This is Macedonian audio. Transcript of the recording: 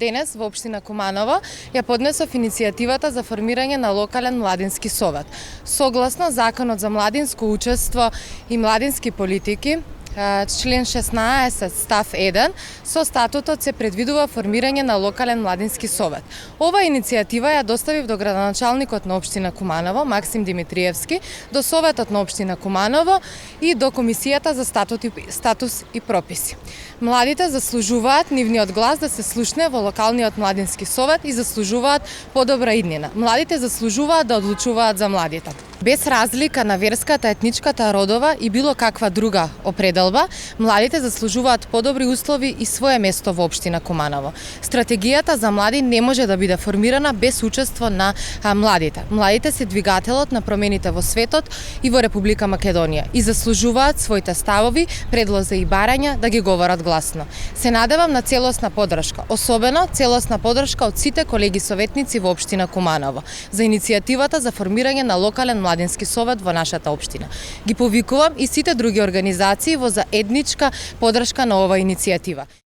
Денес во општина Куманово ја поднесов иницијативата за формирање на локален младински совет. Согласно Законот за младинско учество и младински политики, член 16 став 1, со статутот се предвидува формирање на локален младински совет. Ова иницијатива ја доставив до градоначалникот на општина Куманово, Максим Димитриевски, до Советот на општина Куманово и до Комисијата за статус и прописи. Младите заслужуваат нивниот глас да се слушне во локалниот младински совет и заслужуваат подобра иднина. Младите заслужуваат да одлучуваат за младите. Без разлика на верската, етничката, родова и било каква друга определба, младите заслужуваат подобри услови и свое место во општина Куманово. Стратегијата за млади не може да биде формирана без учество на младите. Младите се двигателот на промените во светот и во Република Македонија и заслужуваат своите ставови, предлози и барања да ги говорат гласно. Се надевам на целосна поддршка, особено целосна поддршка од сите колеги советници во општина Куманово за иницијативата за формирање на локален младински совет во нашата општина. Ги повикувам и сите други организации во заедничка поддршка на оваа иницијатива.